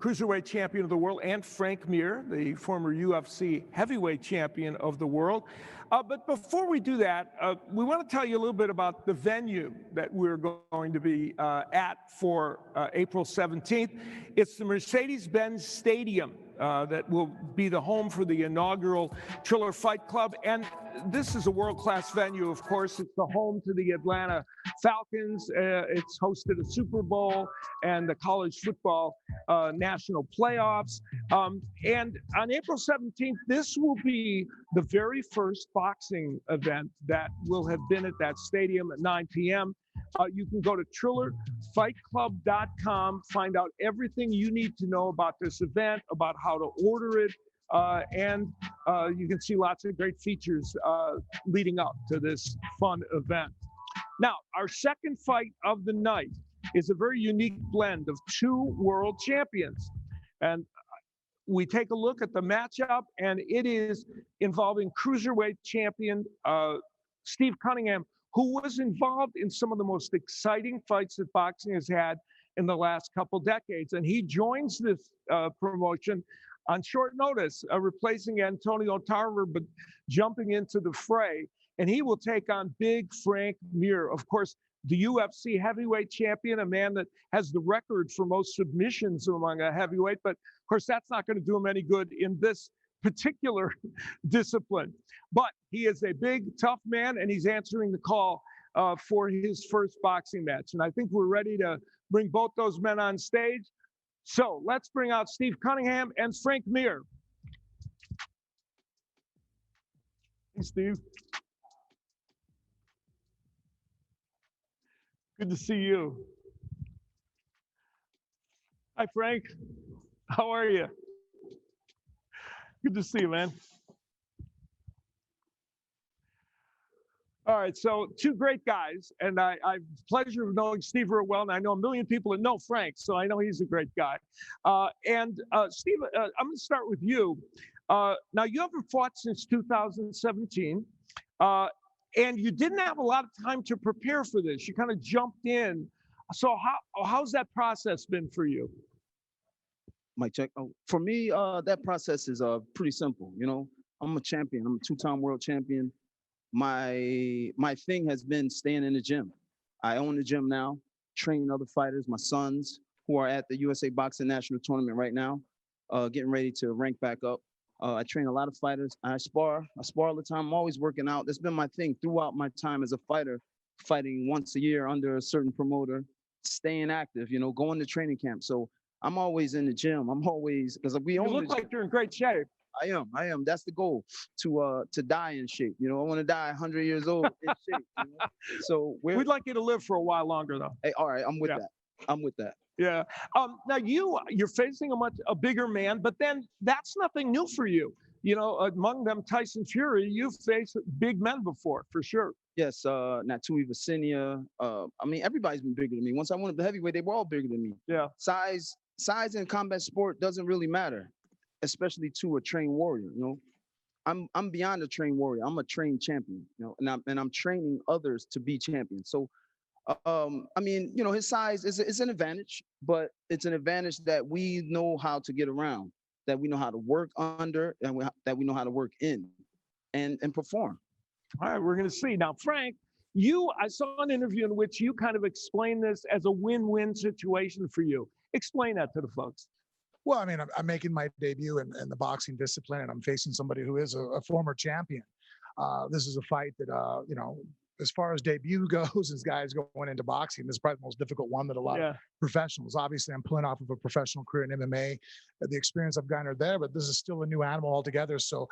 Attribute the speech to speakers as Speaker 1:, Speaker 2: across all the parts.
Speaker 1: cruiserweight champion of the world, and Frank Mir, the former UFC Heavyweight Champion of the world. But before we do that, we want to tell you a little bit about the venue that we're going to be at for April 17th. It's the Mercedes-Benz Stadium that will be the home for the inaugural Triller Fight Club. And this is a world-class venue, of course. It's the home to the Atlanta Falcons. It's hosted a Super Bowl and the college football national playoffs. And on April 17th, this will be the very first boxing event that will have been at that stadium at 9 p.m. You can go to TrillerFightClub.com, find out everything you need to know about this event, about how to order it, and you can see lots of great features leading up to this fun event. Now, our second fight of the night is a very unique blend of two world champions. And we take a look at the matchup, and it is involving cruiserweight champion Steve Cunningham, who was involved in some of the most exciting fights that boxing has had in the last couple decades. And he joins this promotion on short notice, replacing Antonio Tarver, but jumping into the fray. And he will take on Big Frank Mir, of course, the UFC Heavyweight Champion, a man that has the record for most submissions among a heavyweight. But of course, that's not going to do him any good in this particular discipline. But he is a big, tough man, and he's answering the call for his first boxing match. And I think we're ready to bring both those men on stage. So let's bring out Steve Cunningham and Frank Mir. Hey, Steve. Good to see you. Hi, Frank. How are you? Good to see you, man. All right, so two great guys, and I have the pleasure of knowing Steve real well, and I know a million people that know Frank, so I know he's a great guy. Steve, I'm going to start with you. Now, you haven't fought since 2017, and you didn't have a lot of time to prepare for this. You kind of jumped in. So how's that process been for you?
Speaker 2: Mic check. Oh, for me, that process is pretty simple. You know, I'm a champion. I'm a two-time world champion. My thing has been staying in the gym. I own the gym now, training other fighters, my sons who are at the USA Boxing National Tournament right now, getting ready to rank back up. I train a lot of fighters. I spar all the time. I'm always working out. That's been my thing throughout my time as a fighter, fighting once a year under a certain promoter, staying active, you know, going to training camp. So I'm always in the gym. I'm always, because we own the gym.
Speaker 1: You look like you're in great shape.
Speaker 2: I am. That's the goal, to die in shape. You know, I want to die 100 years old in shape. You know? So
Speaker 1: we'd like you to live for a while longer, though.
Speaker 2: Hey, all right, I'm with that. I'm with that.
Speaker 1: Yeah. Now you're facing a bigger man, but then that's nothing new for you. You know, among them, Tyson Fury, you've faced big men before, for sure.
Speaker 2: Yes, Natui Vasenia. I mean, everybody's been bigger than me. Once I went up to heavyweight, they were all bigger than me.
Speaker 1: Yeah.
Speaker 2: Size in combat sport doesn't really matter, especially to a trained warrior. You know, I'm beyond a trained warrior. I'm a trained champion. You know, and I'm training others to be champions. So, I mean, you know, his size is an advantage, but it's an advantage that we know how to get around, that we know how to work under, and that we know how to work in, and perform.
Speaker 1: All right, we're going to see. Now, Frank, I saw an interview in which you kind of explained this as a win-win situation for you. Explain that to the folks.
Speaker 3: Well, I mean, I'm making my debut in the boxing discipline, and I'm facing somebody who is a former champion. This is a fight that, you know, as far as debut goes, as guys going into boxing, this is probably the most difficult one that a lot of professionals. Obviously, I'm pulling off of a professional career in MMA, the experience I've garnered there, but this is still a new animal altogether. So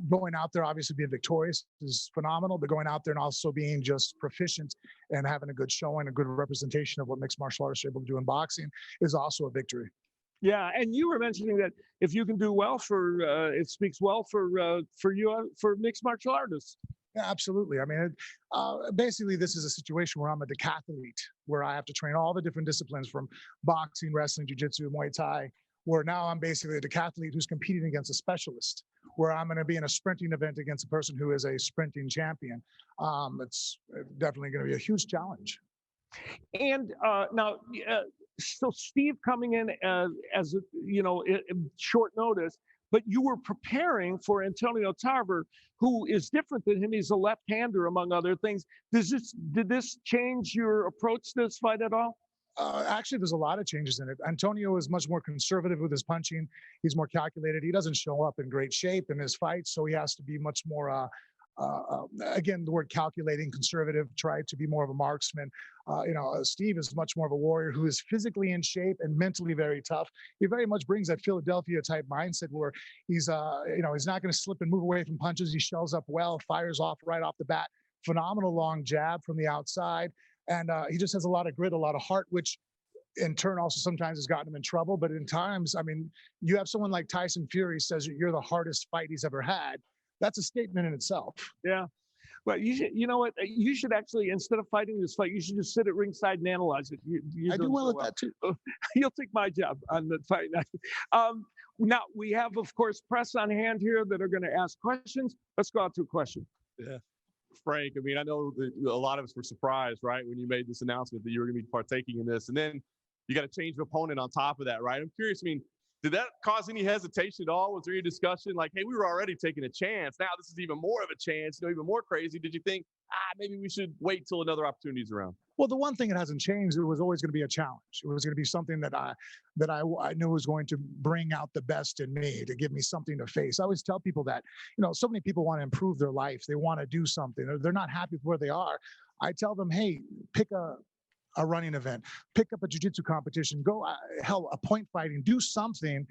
Speaker 3: going out there, obviously being victorious is phenomenal, but going out there and also being just proficient and having a good showing, a good representation of what mixed martial artists are able to do in boxing is also a victory.
Speaker 1: Yeah, and you were mentioning that if you can do well it speaks well for you, for mixed martial artists.
Speaker 3: Yeah, absolutely. I mean, basically, this is a situation where I'm a decathlete, where I have to train all the different disciplines from boxing, wrestling, jiu-jitsu, Muay Thai, where now I'm basically a decathlete who's competing against a specialist, where I'm going to be in a sprinting event against a person who is a sprinting champion. It's definitely going to be a huge challenge.
Speaker 1: And now, so Steve coming in as a, short notice, but you were preparing for Antonio Tarver, who is different than him. He's a left-hander, among other things. Did this change your approach to this fight at all?
Speaker 3: Actually, there's a lot of changes in it. Antonio is much more conservative with his punching. He's more calculated. He doesn't show up in great shape in his fights, so he has to be much more, again, the word calculating, conservative, try to be more of a marksman. Steve is much more of a warrior who is physically in shape and mentally very tough. He very much brings that Philadelphia type mindset where he's not going to slip and move away from punches. He shells up well, fires off right off the bat. Phenomenal long jab from the outside. And he just has a lot of grit, a lot of heart, which in turn also sometimes has gotten him in trouble. But in times, I mean, you have someone like Tyson Fury says you're the hardest fight he's ever had. That's a statement in itself.
Speaker 1: Yeah. Well, you know what? You should actually, instead of fighting this fight, you should just sit at ringside and analyze it.
Speaker 2: I do well at that too.
Speaker 1: You'll take my job on the fight night. Now, we have, of course, press on hand here that are going to ask questions. Let's go out to a question.
Speaker 4: Yeah. Frank, I mean, I know that a lot of us were surprised, right, when you made this announcement that you were going to be partaking in this. And then you got to change the opponent on top of that, right? I'm curious, I mean, did that cause any hesitation at all? Was there any discussion like, hey, we were already taking a chance. Now this is even more of a chance, even more crazy. Did you think, maybe we should wait till another opportunity is around?
Speaker 3: Well, the one thing that hasn't changed, it was always going to be a challenge. It was going to be something that I knew was going to bring out the best in me, to give me something to face. I always tell people that, so many people want to improve their life. They want to do something. They're not happy with where they are. I tell them, hey, pick a running event, pick up a jiu-jitsu competition, go, a point fighting, do something,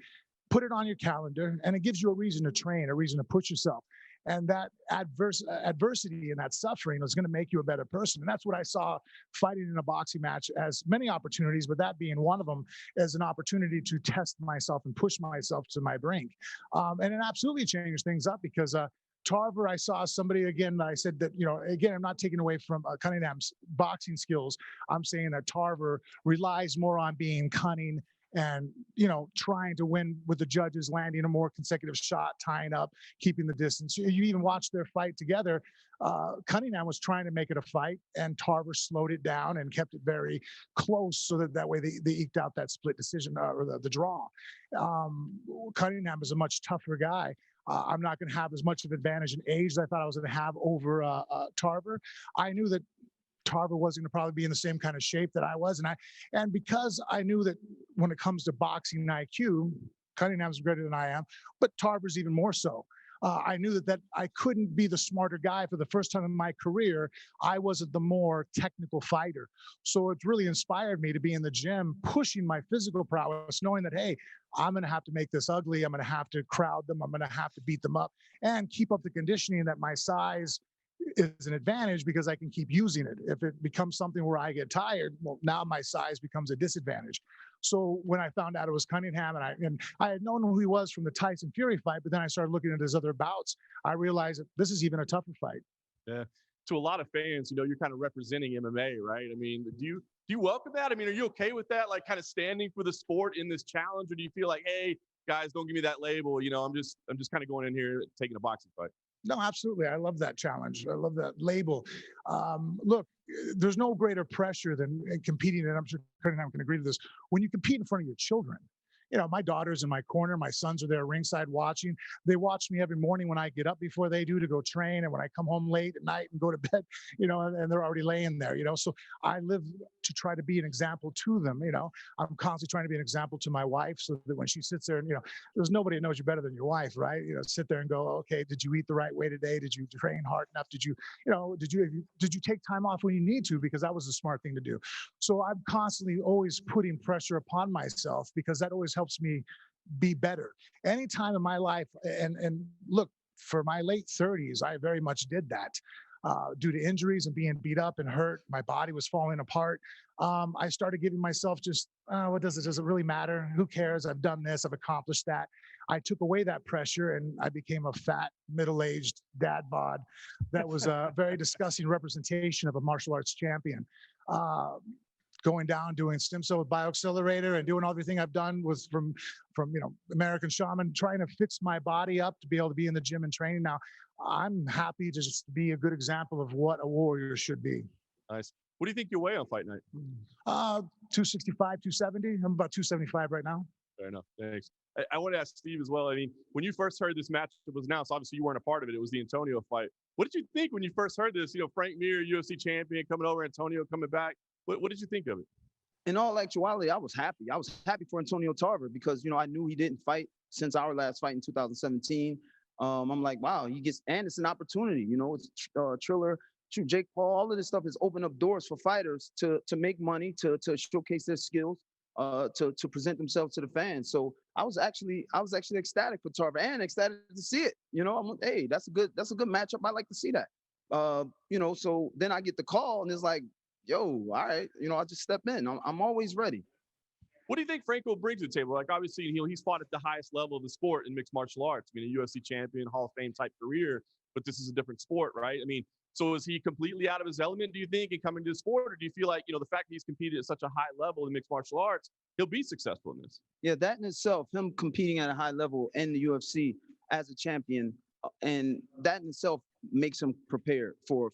Speaker 3: put it on your calendar, and it gives you a reason to train, a reason to push yourself. And that adversity and that suffering is going to make you a better person. And that's what I saw fighting in a boxing match as many opportunities, but that being one of them as an opportunity to test myself and push myself to my brink. And it absolutely changed things up because Tarver, I saw somebody again. I said that, again, I'm not taking away from Cunningham's boxing skills. I'm saying that Tarver relies more on being cunning and, trying to win with the judges, landing a more consecutive shot, tying up, keeping the distance. You even watch their fight together. Cunningham was trying to make it a fight, and Tarver slowed it down and kept it very close so that way they eked out that split decision or the draw. Cunningham is a much tougher guy. I'm not going to have as much of an advantage in age as I thought I was going to have over Tarver. I knew that Tarver wasn't going to probably be in the same kind of shape that I was. And because I knew that when it comes to boxing IQ, Cunningham's greater than I am, but Tarver's even more so. I knew that I couldn't be the smarter guy for the first time in my career. I wasn't the more technical fighter. So it really inspired me to be in the gym, pushing my physical prowess, knowing that, hey, I'm going to have to make this ugly. I'm going to have to crowd them. I'm going to have to beat them up and keep up the conditioning that my size is an advantage because I can keep using it. If it becomes something where I get tired, well, now my size becomes a disadvantage. So when I found out it was Cunningham, and I had known who he was from the Tyson Fury fight, but then I started looking at his other bouts, I realized that this is even a tougher fight.
Speaker 4: Yeah. To a lot of fans, you're kind of representing MMA, right? I mean, do you welcome that? I mean, are you okay with that? Like kind of standing for the sport in this challenge, or do you feel like, hey, guys, don't give me that label. I'm just kind of going in here taking a boxing fight.
Speaker 3: No, absolutely. I love that challenge. I love that label. Look, there's no greater pressure than competing, and I'm sure Cunningham can agree to this, when you compete in front of your children. My daughter's in my corner. My sons are there ringside watching. They watch me every morning when I get up before they do to go train, and when I come home late at night and go to bed, and they're already laying there, So I live to try to be an example to them, I'm constantly trying to be an example to my wife so that when she sits there and, there's nobody that knows you better than your wife, right? Sit there and go, okay, did you eat the right way today? Did you train hard enough? Did you take time off when you need to? Because that was a smart thing to do. So I'm constantly always putting pressure upon myself because that always helps me be better. Any time in my life, and look, for my late 30s, I very much did that. Due to injuries and being beat up and hurt, my body was falling apart. I started giving myself just, does it really matter? Who cares? I've done this, I've accomplished that. I took away that pressure and I became a fat, middle-aged dad bod that was a very disgusting representation of a martial arts champion. Going down, doing stem cell with bioaccelerator and doing everything I've done was from American Shaman, trying to fix my body up to be able to be in the gym and training. Now, I'm happy to just be a good example of what a warrior should be.
Speaker 4: Nice. What do you think your weigh on fight night?
Speaker 3: 265, 270. I'm about 275 right now.
Speaker 4: Fair enough. Thanks. I want to ask Steve as well. I mean, when you first heard this match that was announced, obviously you weren't a part of it. It was the Antonio fight. What did you think when you first heard this? You know, Frank Mir, UFC champion, coming over, Antonio coming back. What did you think of it?
Speaker 2: In all actuality, I was happy. I was happy for Antonio Tarver because, you know, I knew he didn't fight since our last fight in 2017. I'm like, wow, he gets, and it's an opportunity, you know, it's Triller, Jake Paul, all of this stuff has opened up doors for fighters to make money, to showcase their skills, to present themselves to the fans. So I was actually ecstatic for Tarver and ecstatic to see it. You know, I'm like, hey, that's a good matchup. I like to see that. You know, so then I get the call and it's like, yo, all right, you know, I just step in. I'm always ready.
Speaker 4: What do you think Franco brings to the table? Like, obviously, you know, he's fought at the highest level of the sport in mixed martial arts. I mean, a UFC champion, Hall of Fame type career, but this is a different sport, right? I mean, so is he completely out of his element, do you think, in coming to the sport? Or do you feel like, you know, the fact that he's competed at such a high level in mixed martial arts, he'll be successful in this?
Speaker 2: Yeah, that in itself, him competing at a high level in the UFC as a champion, and that in itself makes him prepared for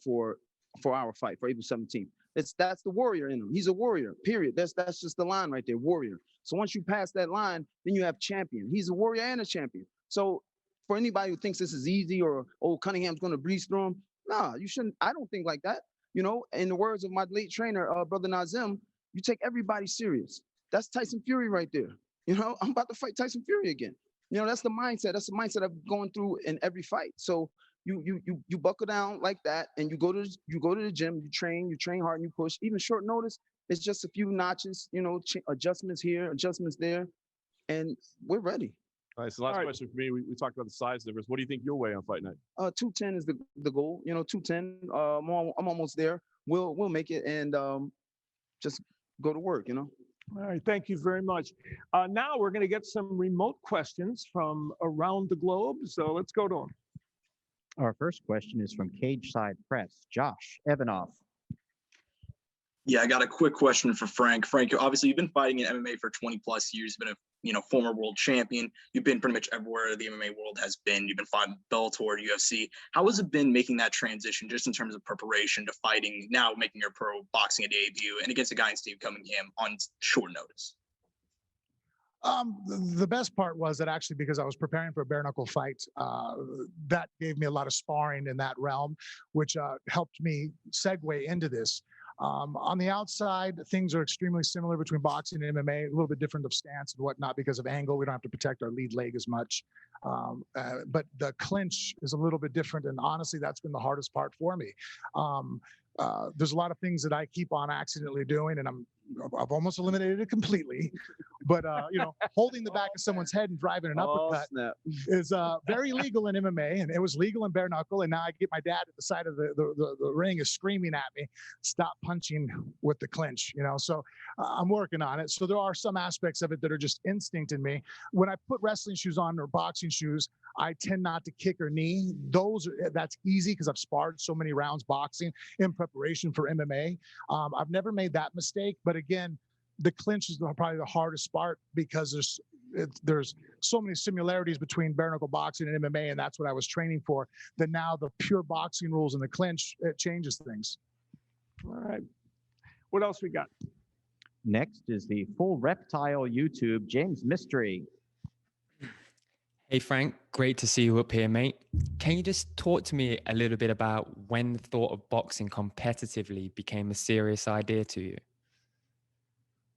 Speaker 2: our fight for April 17th. That's the warrior in him. He's a warrior, period. That's just the line right there, warrior. So once you pass that line, then you have champion. He's a warrior and a champion. So for anybody who thinks this is easy or, oh, Cunningham's going to breeze through him, nah, you shouldn't. I don't think like that. You know, in the words of my late trainer, Brother Nazim, you take everybody serious. That's Tyson Fury right there. You know, I'm about to fight Tyson Fury again. You know, that's the mindset. That's the mindset I'm going through in every fight. So you buckle down like that, and you go to the gym, you train hard, and you push. Even short notice, it's just a few notches, you know, adjustments here, adjustments there, and we're ready.
Speaker 4: All right. So last question for me, we talked about the size difference. What do you think you'll weigh on fight night?
Speaker 2: 210 is the goal. You know, 210. I'm almost there. We'll make it and just go to work. You know.
Speaker 1: All right, thank you very much. Now we're going to get some remote questions from around the globe. So let's go to them.
Speaker 5: Our first question is from Cage Side Press, Josh Evanoff.
Speaker 6: Yeah, I got a quick question for Frank. Frank, obviously you've been fighting in MMA for 20 plus years. You've been a former world champion. You've been pretty much everywhere the MMA world has been. You've been fighting Bellator, UFC. How has it been making that transition just in terms of preparation to fighting, now making your pro boxing debut and against a guy in Steve Cunningham on short notice?
Speaker 3: The best part was that actually, because I was preparing for a bare knuckle fight, that gave me a lot of sparring in that realm, which helped me segue into this. On the outside, things are extremely similar between boxing and MMA, a little bit different of stance and whatnot because of angle. We don't have to protect our lead leg as much. But the clinch is a little bit different. And honestly, that's been the hardest part for me. There's a lot of things that I keep on accidentally doing, and I've almost eliminated it completely. But you know, holding the back of someone's head and driving an uppercut is very legal in MMA, and it was legal in bare knuckle. And now I get my dad at the side of the ring is screaming at me, "Stop punching with the clinch!" You know, so I'm working on it. So there are some aspects of it that are just instinct in me. When I put wrestling shoes on or boxing shoes, I tend not to kick or knee. That's easy because I've sparred so many rounds boxing in preparation for MMA. I've never made that mistake, but again, the clinch is probably the hardest part because there's so many similarities between bare knuckle boxing and MMA, and that's what I was training for. That now the pure boxing rules and the clinch, it changes things.
Speaker 1: All right. What else we got?
Speaker 5: Next is the Full Reptile YouTube, James Mystery.
Speaker 7: Hey Frank, great to see you up here, mate. Can you just talk to me a little bit about when the thought of boxing competitively became a serious idea to you?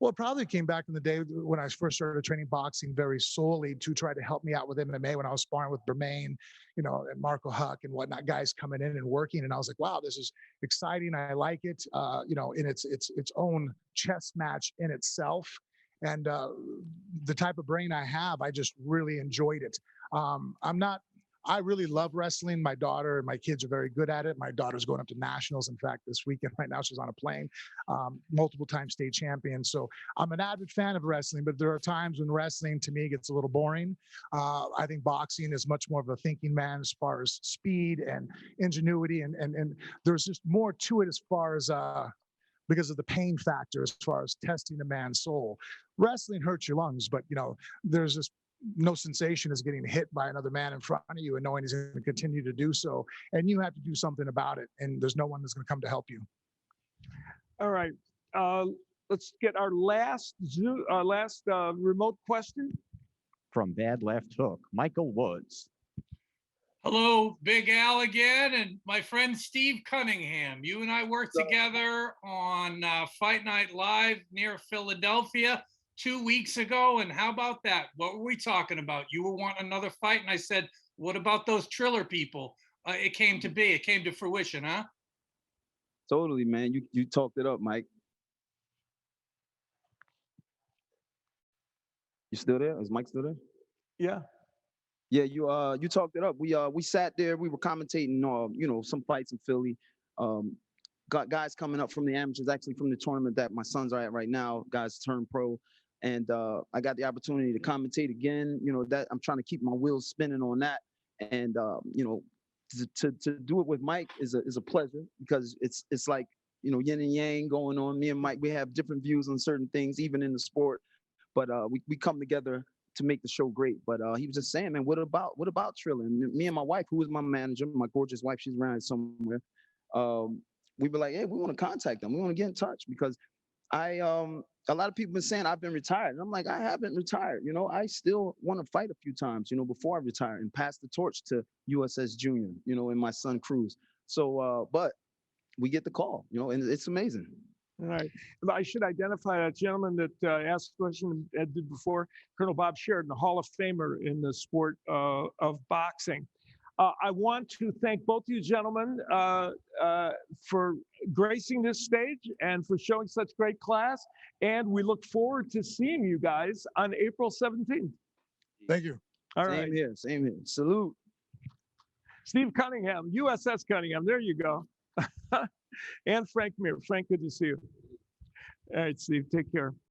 Speaker 3: Well, it probably came back in the day when I first started training boxing very solely to try to help me out with MMA when I was sparring with Bermain, you know, and Marco Huck and whatnot, guys coming in and working. And I was like, wow, this is exciting. I like it, you know, in its own chess match in itself. And the type of brain I have, I just really enjoyed it. I really love wrestling. My daughter and my kids are very good at it. My daughter's going up to nationals. In fact, this weekend right now, she's on a plane, multiple time state champion. So I'm an avid fan of wrestling, but there are times when wrestling to me gets a little boring. I think boxing is much more of a thinking man as far as speed and ingenuity. And there's just more to it as far as, because of the pain factor, as far as testing a man's soul. Wrestling hurts your lungs, but you know, there's just no sensation as getting hit by another man in front of you and knowing he's going to continue to do so. And you have to do something about it. And there's no one that's going to come to help you.
Speaker 1: All right. Let's get our last remote question.
Speaker 5: From Bad Left Hook, Michael Woods.
Speaker 8: Hello, Big Al again, and my friend Steve Cunningham. You and I worked together on Fight Night Live near Philadelphia 2 weeks ago. And how about that? What were we talking about? You were wanting another fight, and I said, what about those Triller people? It came to be. It came to fruition, huh?
Speaker 2: Totally, man. You talked it up, Mike. You still there? Is Mike still there?
Speaker 1: Yeah.
Speaker 2: Yeah, you talked it up. We sat there, we were commentating some fights in Philly. Got guys coming up from the amateurs, actually from the tournament that my sons are at right now, guys turn pro. And I got the opportunity to commentate again. That I'm trying to keep my wheels spinning on that. And to do it with Mike is a pleasure, because it's like, yin and yang going on. Me and Mike, we have different views on certain things, even in the sport. But we come together to make the show great. But he was just saying, man, what about Triller? And me and my wife, who is my manager, my gorgeous wife, she's around somewhere. We were like, hey, we want to contact them. We want to get in touch, because a lot of people been saying I've been retired. And I'm like, I haven't retired. I still want to fight a few times, before I retire and pass the torch to USS Junior, and my son Cruz. So, but we get the call, and it's amazing.
Speaker 1: All right. I should identify that gentleman that asked the question Ed did before, Colonel Bob Sheridan, a Hall of Famer in the sport of boxing. I want to thank both of you gentlemen for gracing this stage and for showing such great class. And we look forward to seeing you guys on April 17th.
Speaker 3: Thank you.
Speaker 1: All right.
Speaker 2: Same here. Salute.
Speaker 1: Steve Cunningham, USS Cunningham. There you go. And Frank Mir. Frank, good to see you. All right, Steve, take care.